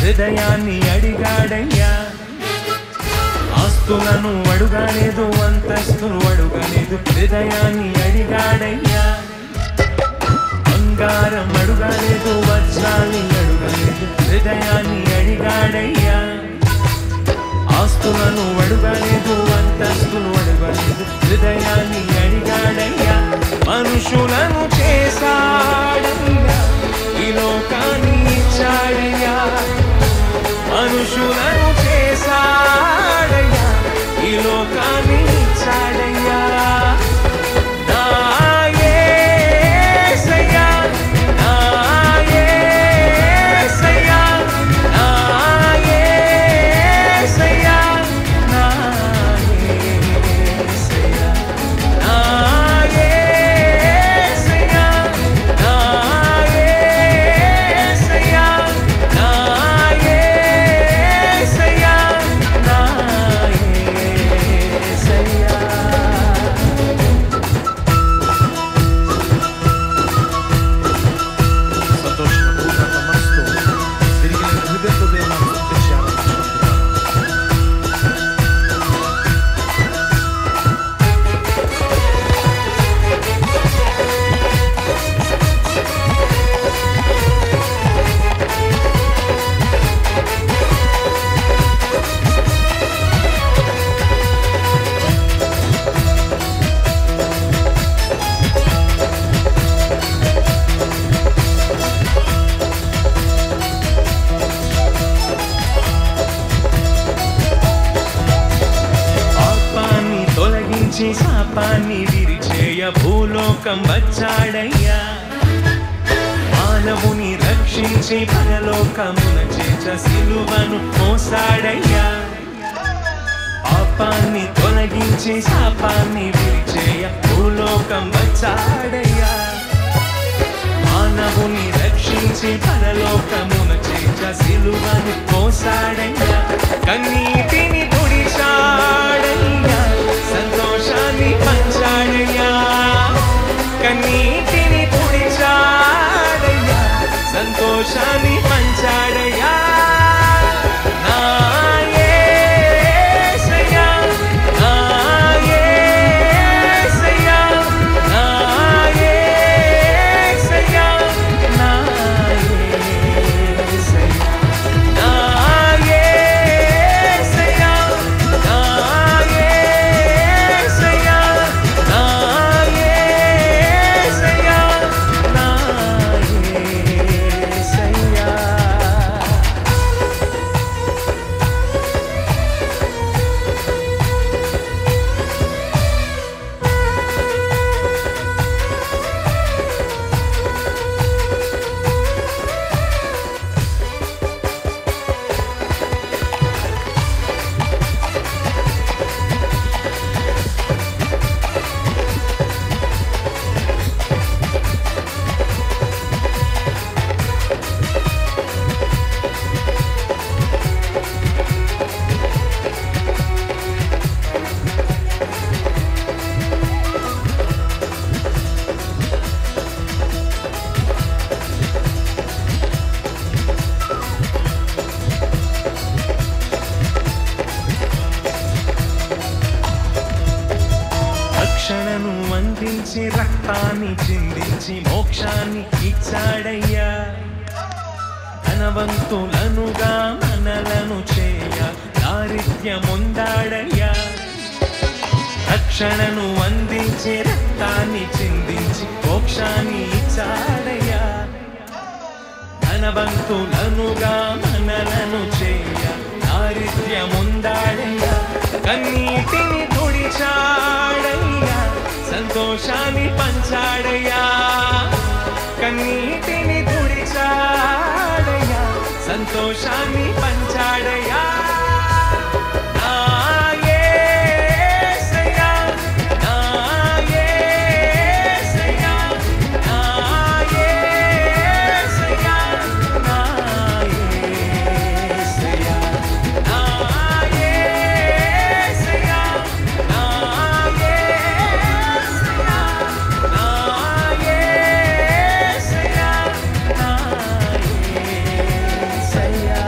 హృదయాన్ని అడిగాడయ్యా. ఆస్తులను అడుగలేదు, అంతస్తును అడుగలేదు, హృదయాన్ని అడిగాడయ్యా. బంగారం అడుగలేదు, వజ్రాన్ని అడుగలేదు, హృదయాన్ని అడిగాడయ్యా. ఆస్తులను అడుగలేదు, అంతస్తును అడుగలేదు, హృదయాన్ని అడిగాడయ్యా. మనుషులను చేశాడయ్యా, ఈ లోకాన్ని ఇచ్చాడయ్యా. మనుషులను చేశాడయ్యా, ఈ లోకాన్ని ఇచ్చాడయ్యా. నా యేసయ్యా, నా యేసయ్యా, నా యేసయ్యా, నా యేసయ్యా, నా యేసయ్యా, నా యేసయ్యా, నా యేసయ్యా, నా యేసయ్యా. సంతోషంగా మనసుతో తిరిగి హృదయంతో దేవుని స్తుతించాలి. పాపాన్ని తొలగించి శాపాన్ని విరిచేయ భూలోకం వచ్చాడయ్యా. మానవుని రక్షించి పరలోకమున చేర్చ సిలువను మోసాడయ్యా. పాపాన్ని తొలగించి శాపాన్ని విరిచేయ భూలోకం వచ్చాడయ్యా. మానవుని రక్షించి పరలోకమున చేర్చ సిలువను మోసాడయ్యా. కన్నీటిని తుడిచాడయ్యా, సంతోషాన్ని పంచాడయ్యా. కన్నీటిని తుడిచాడయ్యా, సంతోషాన్ని పంచాడయ్యా. నా యేసయ్యా, నా యేసయ్యా, నా యేసయ్యా, నా యేసయ్యా, నా యేసయ్యా, నా యేసయ్యా, నా యేసయ్యా, నా యేసయ్యా. రక్షణను అందించి రక్తాన్ని చిందించి మోక్షాన్ని ఇచ్చాడయ్యా. ధనవంతులనుగా మనలను చేయ దారిద్ర్యముందాడయ్యా. రక్షణను అందించి రక్తాన్ని చిందించి మోక్షాన్ని ఇచ్చాడయ్యా. ధనవంతులనుగా మనలను చేయ దారిద్ర్యముందాడయ్యా. కన్నీటిని తుడిచాడయ్యా, సంతోషాన్ని పంచాడయ్యా. కన్నీటిని తుడిచాడయ్యా, సంతోషాన్ని పంచాడయ్యా. నా యేసయ్యా, నా యేసయ్యా, నా యేసయ్యా, నా యేసయ్యా, నా యేసయ్యా, నా యేసయ్యా, నా యేసయ్యా, నా యేసయ్యా.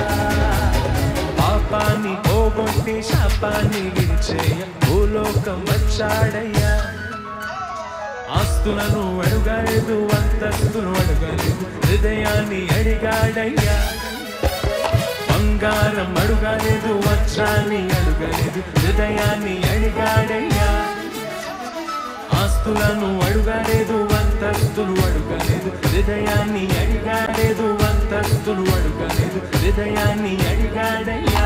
అడిగాడయ్యా. ఆస్తులను అడుగలేదు, అంతస్తును అడుగలేదు, హృదయాన్ని అడిగాడయ్యా. బంగారం అడుగలేదు, వజ్రాన్ని అడుగలేదు, హృదయాన్ని అడిగాడయ్యా. ఆస్తులను అడుగలేదు, అంతస్తులు అడుగలేదు, హృదయాన్ని అడిగాడలేదు, అంతస్తులు అడుగలేదు, హృదయాన్ని అడిగాడయ్యా.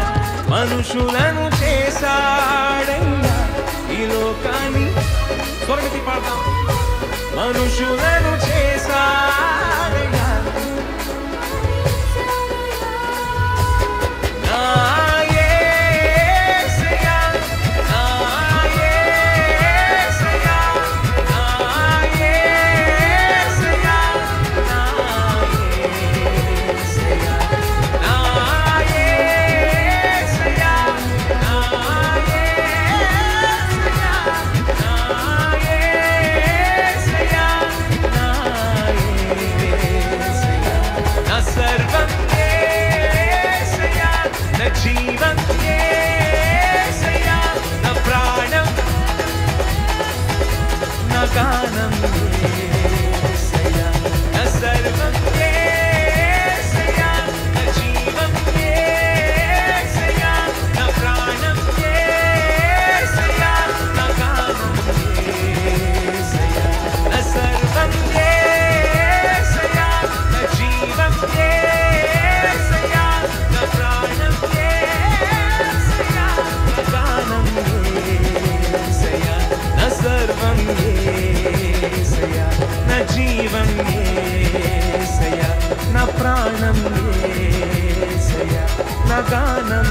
మనుషులను చేశాడయ్యా ఈ లోకాన్ని. స్వర్గతి పాడతాం. మనుషులను చేశాడయ్యా నా యేసయ్యా, నా యేసయ్యా, నా యేసయ్యా, నా యేసయ్యా, నా యేసయ్యా, నా యేసయ్యా, నా యేసయ్యా, నా సర్వం యేసయ్యా, నా జీవం యేసయ్యా, నా ప్రాణం నా గానం యేసయ్యా, నా సర్వం యేసయ్యా, నా జీవం యేసయ్యా, నా ప్రాణం యేసయ్యా, నా గానం యేసయ్యా, నా సర్వం యేసయ్యా, నా జీవం యేసయ్యా, నా ప్రాణం యేసయ్యా, నా గానం యేసయ్యా, నా సర్వం యేసయ్యా, నా జీవం యేసయ్యా, నా ప్రాణం యేసయ్యా, నా గానం